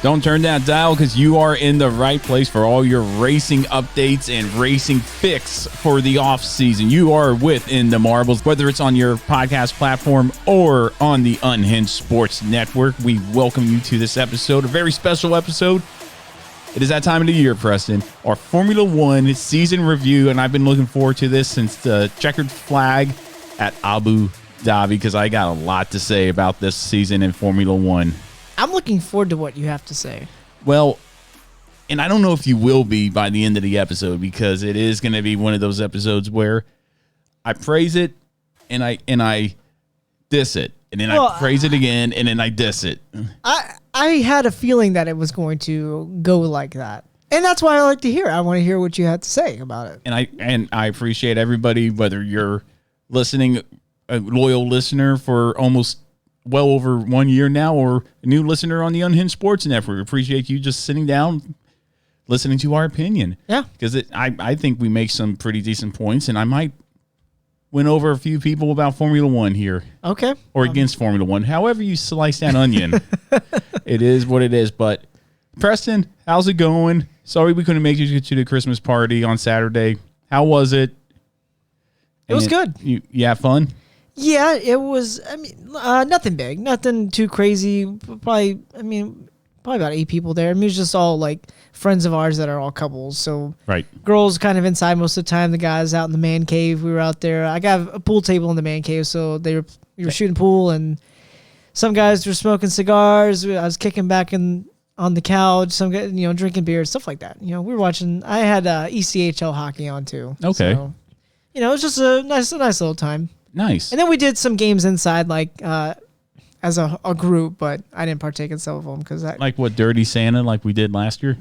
Don't turn that dial because you are in the right place for all your racing updates and racing fix for the off season. You are within the marbles, whether it's on your podcast platform or on the Unhinged Sports Network. We welcome you to this episode, a very special episode. It is that time of the year, Preston, our Formula One season review, and I've been looking forward to this since the checkered flag at Abu Dhabi because I got a lot to say about this season in Formula One. I'm looking forward to what you have to say. Well, and I don't know if you will be by the end of the episode because it is going to be one of those episodes where I praise it and I diss it, and then I praise it again and then I diss it. I had a feeling that it was going to go like that. And that's why I like to hear it. I want to hear what you had to say about it. And I appreciate everybody, whether you're listening, a loyal listener for almost well over 1 year now, or a new listener on the Unhinged Sports Network. Appreciate you just sitting down, listening to our opinion. Yeah. Because I think we make some pretty decent points, and I might win over a few people about Formula One here. Okay. Or against Formula One. However you slice that onion, it is what it is. But, Preston, how's it going? Sorry we couldn't make you to the Christmas party on Saturday. How was it? It was good. You have fun? Yeah, it was. I mean, nothing big, nothing too crazy. Probably about 8 people there. I mean, it was just all like friends of ours that are all couples. So right, girls kind of inside most of the time. The guys out in the man cave. We were out there. I got a pool table in the man cave, so we were shooting pool, and some guys were smoking cigars. I was kicking back on the couch. Some guys, drinking beer, stuff like that. We were watching. I had ECHL hockey on too. Okay, so, it was just a nice little time. Nice. And then we did some games inside, like as a group, but I didn't partake in some of them because like what, Dirty Santa, like we did last year.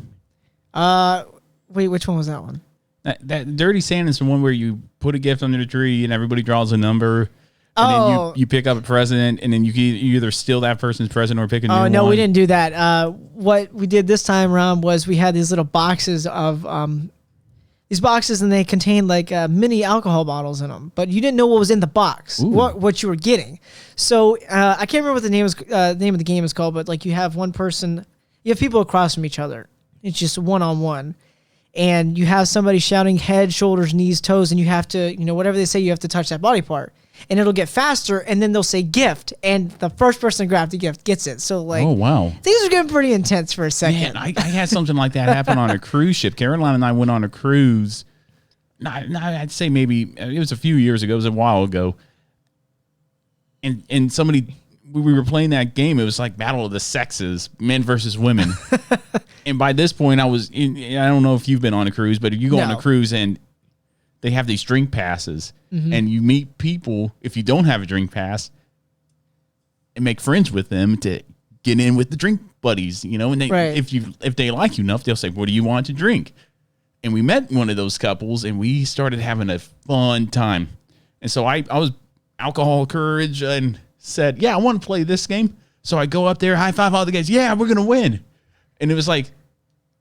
Wait, which one was that one? That Dirty Santa is the one where you put a gift under the tree and everybody draws a number. And then you pick up a present, and then you either steal that person's present or pick a new one. Oh, no, we didn't do that. What we did this time around was we had these little boxes of and they contained like mini alcohol bottles in them, but you didn't know what was in the box, what you were getting. So I can't remember what the name of the game is called, but like you have one person, you have people across from each other. It's just one-on-one. And you have somebody shouting head, shoulders, knees, toes, and you have to, whatever they say, you have to touch that body part. And it'll get faster, and then they'll say gift, and the first person to grab the gift gets it. So, like, oh, wow. Things are getting pretty intense for a second. Man, I had something like that happen on a cruise ship. Caroline and I went on a cruise. I'd say maybe, it was a few years ago. It was a while ago. And somebody, we were playing that game. It was like Battle of the Sexes, men versus women. And by this point, I don't know if you've been on a cruise, but if you go on a cruise and they have these drink passes, and you meet people, if you don't have a drink pass, and make friends with them to get in with the drink buddies, and they, if they like you enough, they'll say, what do you want to drink? And we met one of those couples, and we started having a fun time. And so I was alcohol courage and said, yeah, I want to play this game. So I go up there, high five all the guys. Yeah, we're going to win. And it was like,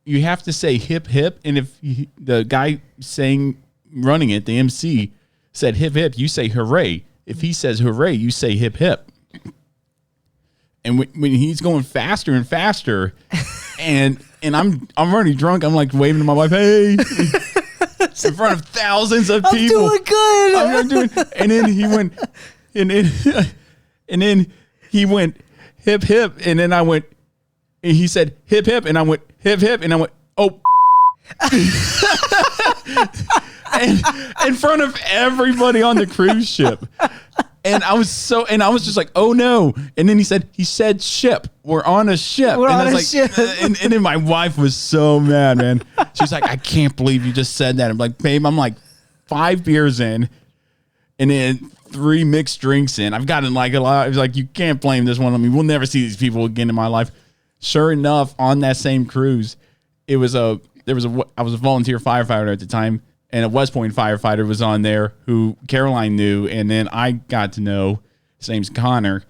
you have to say hip, hip. And if the guy running it, the MC, said hip, hip, you say hooray. If he says hooray, you say hip, hip. And when he's going faster and faster, and I'm already drunk, I'm like waving to my wife, hey, in front of thousands of people. I'm doing good. I'm doing, and then he went, and then he went hip, hip, and then I went, and he said hip, hip, and I went hip, hip, and I went, oh. And in front of everybody on the cruise ship. And I was just like, oh no. And then he said ship. We're on a ship. We're on a ship. And then my wife was so mad, man. She's like, I can't believe you just said that. I'm like, babe, I'm like 5 beers in and then 3 mixed drinks in. I've gotten like a lot. It was like, you can't blame this one on me. We'll never see these people again in my life. Sure enough, on that same cruise, I was a volunteer firefighter at the time. And a West Point firefighter was on there who Caroline knew. And then I got to know, his name's Connor,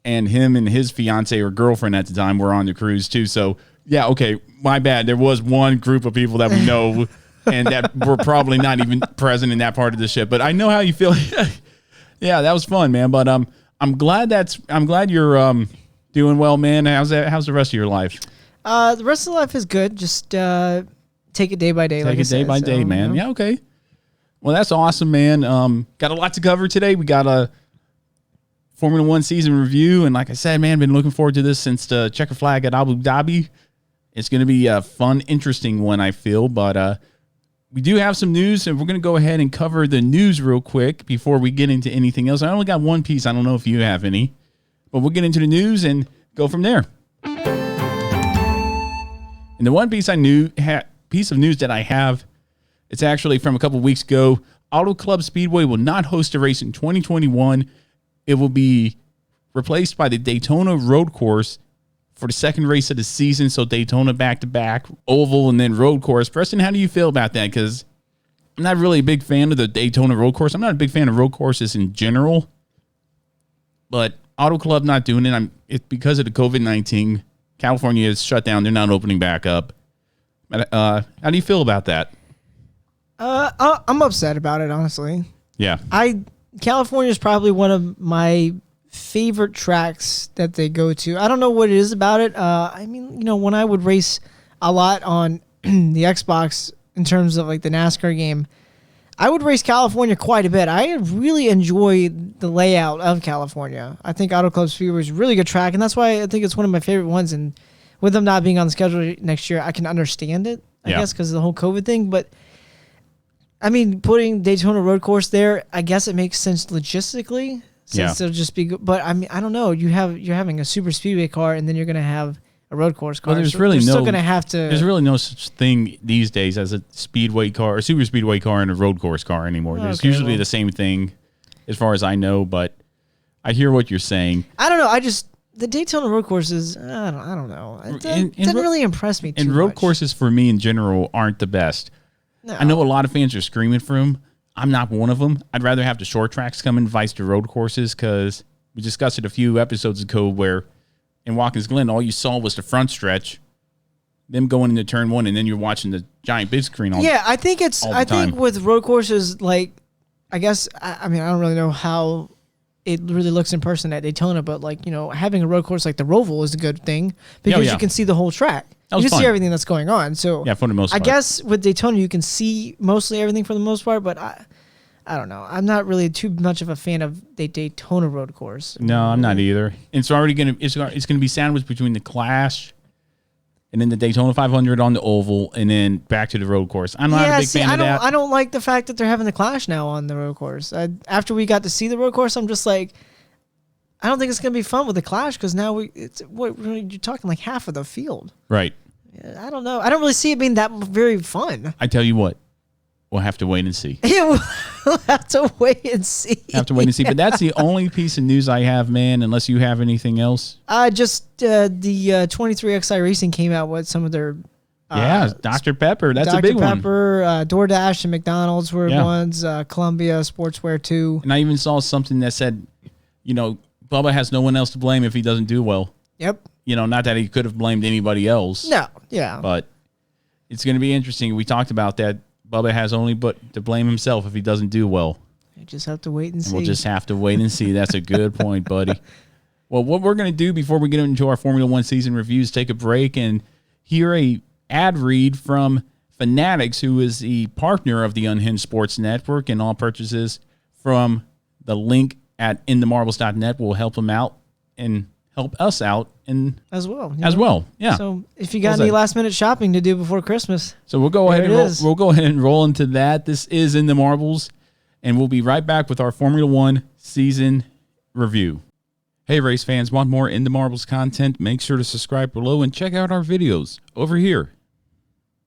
and him and his fiance or girlfriend at the time were on the cruise too. So, yeah, okay, my bad. There was one group of people that we know and that were probably not even present in that part of the ship. But I know how you feel. Yeah, that was fun, man. But I'm glad you're doing well, man. How's the rest of your life? The rest of life is good. Just take it day by day. Take it day by day, man. Yeah, okay. Well, that's awesome, man. Got a lot to cover today. We got a Formula One season review, and like I said, man, been looking forward to this since the checker flag at Abu Dhabi. It's going to be a fun, interesting one, I feel, but we do have some news, and we're going to go ahead and cover the news real quick before we get into anything else. I only got one piece. I don't know if you have any, but we'll get into the news and go from there. And the one piece piece of news that I have, it's actually from a couple weeks ago. Auto Club Speedway will not host a race in 2021. It will be replaced by the Daytona Road Course for the second race of the season. So Daytona back-to-back, oval, and then road course. Preston, how do you feel about that? Because I'm not really a big fan of the Daytona Road Course. I'm not a big fan of road courses in general. But Auto Club not doing it. It's because of the COVID-19. California is shut down. They're not opening back up. How do you feel about that? I'm upset about it, honestly. Yeah. California is probably one of my favorite tracks that they go to. I don't know what it is about it. I mean, when I would race a lot on the Xbox in terms of like the NASCAR game, I would race California quite a bit. I really enjoy the layout of California. I think Auto Club Speedway is a really good track, and that's why I think it's one of my favorite ones. And with them not being on the schedule next year, I can understand it, I guess, because of the whole COVID thing. But I mean, putting Daytona Road Course there, I guess it makes sense logistically. Since it'll just be good. But I mean, I don't know. You're having a super speedway car, and then you're gonna have a road course car. Well, still gonna have to. There's really no such thing these days as a speedway car, a super speedway car, and a road course car anymore. There's usually the same thing, as far as I know. But I hear what you're saying. I don't know. The Daytona Road Courses. I don't know. It didn't really impress me too much. And road courses for me in general aren't the best. No. I know a lot of fans are screaming for them. I'm not one of them. I'd rather have the short tracks come and vice the road courses, because we discussed it a few episodes ago where in Watkins Glen, all you saw was the front stretch, them going into turn one, and then you're watching the giant big screen all I think with road courses, like, I guess, I mean, I don't really know how it really looks in person at Daytona, but like, having a road course like the Roval is a good thing because you can see the whole track. You can see everything that's going on. So for the most part. I guess with Daytona you can see mostly everything for the most part, but I don't know. I'm not really too much of a fan of the Daytona Road Course. No, I'm not either. It's already gonna be sandwiched between the Clash and then the Daytona 500 on the oval, and then back to the road course. I'm not a big fan of that. I don't like the fact that they're having the Clash now on the road course. After we got to see the road course, I'm just like, I don't think it's going to be fun with the Clash, because now you're talking like half of the field. Right. I don't know. I don't really see it being that very fun. I tell you what, we'll have to wait and see. Yeah, we'll have to wait and see. But that's the only piece of news I have, man, unless you have anything else. Just the 23XI Racing came out with some of their... Dr. Pepper. That's a big one. Dr. Pepper, DoorDash and McDonald's were ones, Columbia Sportswear too. And I even saw something that said, Bubba has no one else to blame if he doesn't do well. Yep. Not that he could have blamed anybody else. No, yeah. But it's going to be interesting. We talked about that. Bubba has only but to blame himself if he doesn't do well. You just have to wait and see. We'll just have to wait and see. That's a good point, buddy. Well, what we're going to do before we get into our Formula One season reviews, take a break and hear a ad read from Fanatics, who is the partner of the Unhinged Sports Network, and all purchases from the link at inthemarbles.net will help them out and help us out as well. Yeah. So if you got any last minute shopping to do before Christmas, so we'll go ahead and roll into that. This is In the Marbles, and we'll be right back with our Formula One season review. Hey, race fans, want more In the Marbles content? Make sure to subscribe below and check out our videos over here